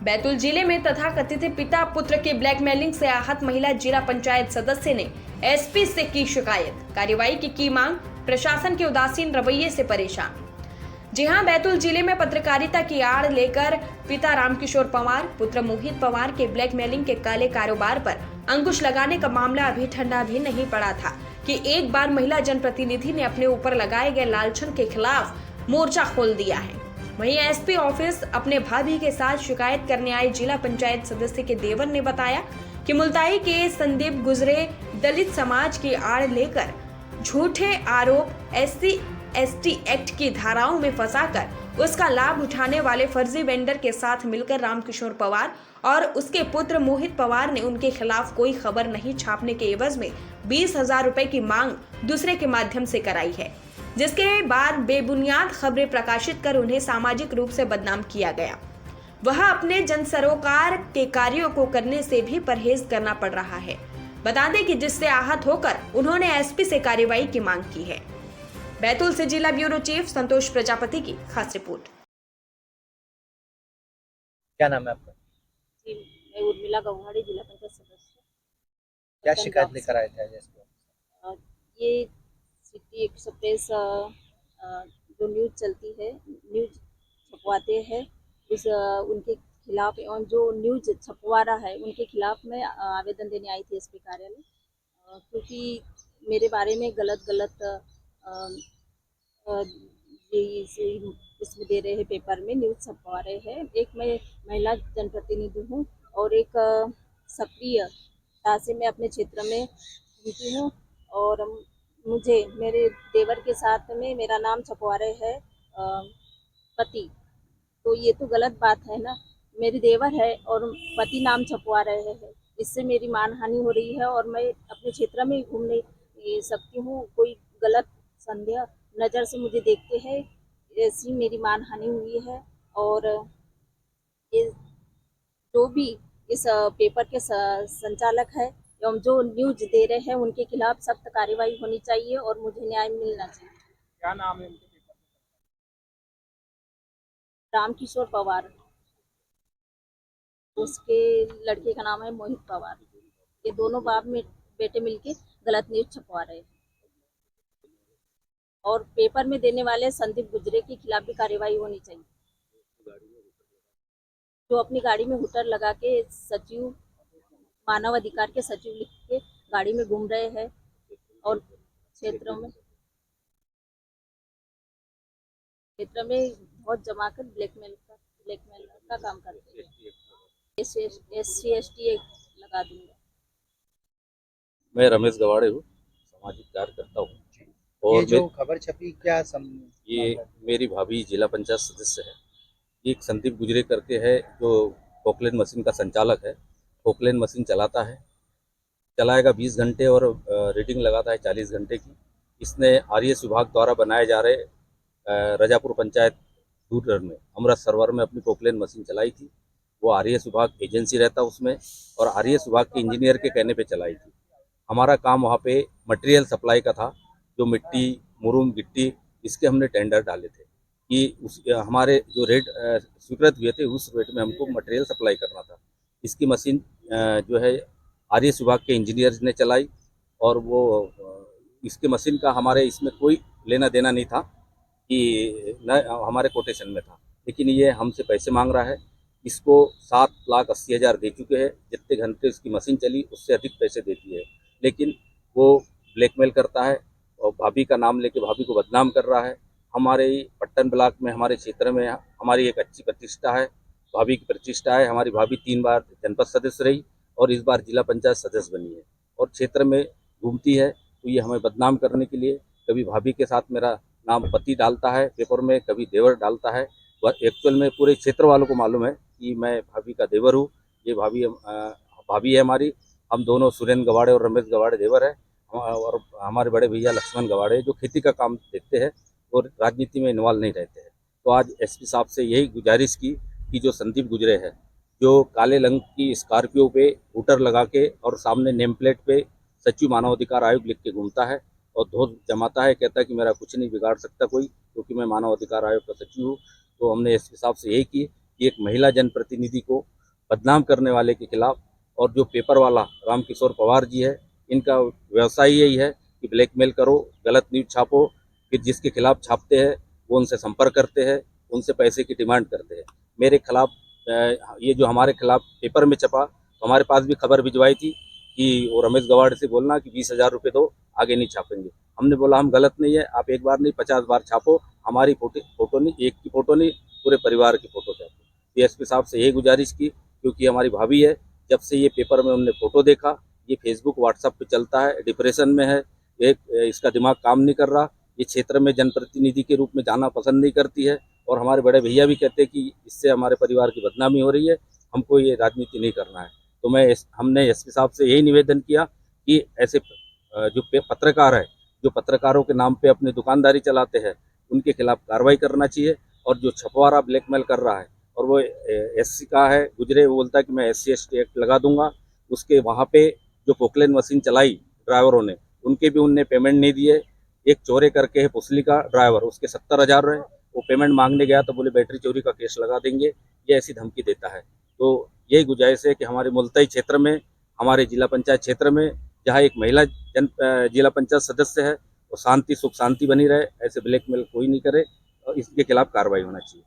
बैतूल जिले में तथाकथित पिता पुत्र की ब्लैकमेलिंग से आहत महिला जिला पंचायत सदस्य ने एसपी से की शिकायत। कार्रवाई की मांग। प्रशासन के उदासीन रवैये से परेशान। जी हां, बैतूल जिले में पत्रकारिता की आड़ लेकर पिता रामकिशोर पवार पुत्र मोहित पवार के ब्लैकमेलिंग के काले कारोबार पर अंकुश लगाने का मामला अभी ठंडा भी नहीं पड़ा था कि एक बार महिला जनप्रतिनिधि ने अपने ऊपर लगाए गए लालचन के खिलाफ मोर्चा खोल दिया है। वहीं एसपी ऑफिस अपने भाभी के साथ शिकायत करने आए जिला पंचायत सदस्य के देवर ने बताया कि मुल्ताई के संदीप गुजरे दलित समाज की आड़ लेकर झूठे आरोप SC/ST एक्ट की धाराओं में फंसाकर उसका लाभ उठाने वाले फर्जी वेंडर के साथ मिलकर रामकिशोर पवार और उसके पुत्र मोहित पवार ने उनके खिलाफ कोई खबर नहीं छापने के एवज में 20,000 रुपए की मांग दूसरे के माध्यम से कराई है, जिसके बाद बेबुनियाद खबरें प्रकाशित कर उन्हें सामाजिक रूप से बदनाम किया गया। वह अपने जनसरोकार के कार्यों को करने से भी परहेज करना पड़ रहा है। बता दें कि जिससे आहत होकर उन्होंने एसपी से कार्रवाई की मांग की है। बैतूल से जिला ब्यूरो चीफ संतोष प्रजापति की खास रिपोर्ट। क्या नाम है आपका? जी, मैं उर्मिला गौहाड़ी, जिला पंचायत सदस्य। क्या शिकायत लेकर आए थे आज एसपी ऑफिस? ये सिटी एक्सप्रेस जो न्यूज़ चलती है, न्यूज़ छपवाते हैं, उनके खिलाफ एवं जो न्यूज़ छपवा रहा है उनके खिलाफ मैं आवेदन देने आई थी एसपी कार्यालय, क्योंकि मेरे बारे में गलत इसमें दे रहे हैं, पेपर में न्यूज़ छपवा रहे हैं। एक मैं महिला जनप्रतिनिधि हूँ और एक सक्रियता से मैं अपने क्षेत्र में घूमती हूँ और मुझे मेरे देवर के साथ में मेरा नाम छपवा रहे हैं पति, तो ये तो गलत बात है ना। मेरी देवर है और पति नाम छपवा रहे हैं, इससे मेरी मानहानि हो रही है और मैं अपने क्षेत्र में घूम नहीं सकती हूँ। कोई गलत संदेह नज़र से मुझे देखते हैं, ऐसी मेरी मानहानि हुई है। और ये जो भी इस पेपर के संचालक है एवं जो न्यूज़ दे रहे हैं उनके खिलाफ सख्त कार्रवाई होनी चाहिए और मुझे न्याय मिलना चाहिए। क्या नाम है उनके पेपर? रामकिशोर पवार, उसके लड़के का नाम है मोहित पवार। ये दोनों बाप में बेटे मिलके गलत न्यूज़ छपवा रहे हैं और पेपर में देने वाले संदीप गुजरे के खिलाफ भी कार्रवाई होनी चाहिए, जो अपनी गाड़ी में हुटर लगा के सचिव मानव अधिकार के सचिव लिख के गाड़ी में घूम रहे हैं और क्षेत्रों में बहुत जमा कर ब्लैकमेल का काम करते हैं। SC/ST लगा दूंगा। मैं रमेश गवाड़े हूँ, सामाजिक कार्यकर्ता हूँ। और ये जो खबर छपी क्या ये मेरी भाभी जिला पंचायत सदस्य है। एक संदीप गुजरे करके है जो पोकलेन मशीन का संचालक है। पोकलेन मशीन चलाता है, चलाएगा 20 घंटे और रीडिंग लगाता है 40 घंटे की। इसने RS विभाग द्वारा बनाए जा रहे रजापुर पंचायत दूर में अमृत सरोवर में अपनी पोकलेन मशीन चलाई थी। वो RS विभाग एजेंसी रहता उसमें और RS विभाग के इंजीनियर के कहने पे चलाई थी। हमारा काम वहाँ पे मटेरियल सप्लाई का था, जो मिट्टी मुरूम गिट्टी इसके हमने टेंडर डाले थे कि हमारे जो रेट स्वीकृत हुए थे उस रेट में हमको मटेरियल सप्लाई करना था। इसकी मशीन जो है RS विभाग के इंजीनियर ने चलाई और वो इसके मशीन का हमारे इसमें कोई लेना देना नहीं था कि न हमारे कोटेशन में था, लेकिन ये हमसे पैसे मांग रहा है। इसको 7,80,000 दे चुके हैं। जितने घंटे इसकी मशीन चली उससे अधिक पैसे देती है, लेकिन वो ब्लैकमेल करता है और भाभी का नाम लेके भाभी को बदनाम कर रहा है। हमारे पट्टन ब्लॉक में हमारे क्षेत्र में हमारी एक अच्छी प्रतिष्ठा है, भाभी की प्रतिष्ठा है। हमारी भाभी 3 बार जनपद सदस्य रही और इस बार जिला पंचायत सदस्य बनी है और क्षेत्र में घूमती है। तो ये हमें बदनाम करने के लिए कभी भाभी के साथ मेरा नाम पति डालता है पेपर में, कभी देवर डालता है। वह एक्चुअल में पूरे क्षेत्र वालों को मालूम है कि मैं भाभी का देवर हूँ। ये भाभी है हमारी। हम दोनों सुरेंद्र गवाड़े और रमेश गवाड़े देवर है और हमारे बड़े भैया लक्ष्मण गवाड़े जो खेती का काम देखते हैं और राजनीति में इन्वॉल्व नहीं रहते हैं। तो आज एसपी साहब से यही गुजारिश की कि जो संदीप गुजरे है, जो काले रंग की स्कॉर्पियो पे हूटर लगा के और सामने नेम प्लेट पे सचिव मानव अधिकार आयोग लिख के घूमता है और धोख जमाता है, कहता है कि मेरा कुछ नहीं बिगाड़ सकता कोई, क्योंकि मैं मानव अधिकार आयोग का सचिव हूँ। तो हमने एसपी साहब से यही की कि एक महिला जनप्रतिनिधि को बदनाम करने वाले के खिलाफ, और जो पेपर वाला रामकिशोर पवार जी है, इनका व्यवसाय यही है कि ब्लैकमेल करो, गलत न्यूज़ छापो, फिर जिसके खिलाफ छापते हैं वो उनसे संपर्क करते हैं, उनसे पैसे की डिमांड करते हैं। मेरे खिलाफ ये जो हमारे खिलाफ पेपर में छपा, तो हमारे पास भी खबर भिजवाई थी कि वो रमेश गवाड़ से बोलना कि 20,000 रुपये दो, आगे नहीं छापेंगे। हमने बोला हम गलत नहीं है, आप एक बार नहीं 50 बार छापो, हमारी फोटो नहीं, एक की फ़ोटो नहीं, पूरे परिवार की फ़ोटो छापो। डीएसपी साहब से यही गुजारिश की, क्योंकि हमारी भाभी है, जब से ये पेपर में उनने फ़ोटो देखा, ये फेसबुक व्हाट्सएप पे चलता है, डिप्रेशन में है, इसका दिमाग काम नहीं कर रहा, ये क्षेत्र में जनप्रतिनिधि के रूप में जाना पसंद नहीं करती है, और हमारे बड़े भैया भी कहते हैं कि इससे हमारे परिवार की बदनामी हो रही है, हमको ये राजनीति नहीं करना है। तो हमने एसपी साहब से यही निवेदन किया कि ऐसे जो पत्रकार है, जो पत्रकारों के नाम पे अपनी दुकानदारी चलाते हैं, उनके खिलाफ कार्रवाई करना चाहिए, और जो छपवारा ब्लैकमेल कर रहा है और वो एससी का है, गुजरे, वो बोलता है कि मैं SC/ST एक्ट लगा दूंगा, उसके वहाँ पे जो पोकलेन मशीन चलाई ड्राइवरों ने, उनके भी उनने पेमेंट नहीं दिए। एक चोरे करके है पुसली का ड्राइवर, उसके 70,000 रहे, वो पेमेंट मांगने गया तो बोले बैटरी चोरी का केस लगा देंगे, ये ऐसी धमकी देता है। तो यही गुजारिश है कि हमारे मुल्ताई क्षेत्र में, हमारे जिला पंचायत क्षेत्र में, जहाँ एक महिला जिला पंचायत सदस्य है, वो शांति सुख शांति बनी रहे, ऐसे ब्लैकमेल कोई नहीं करे, और इसके खिलाफ कार्रवाई होना चाहिए।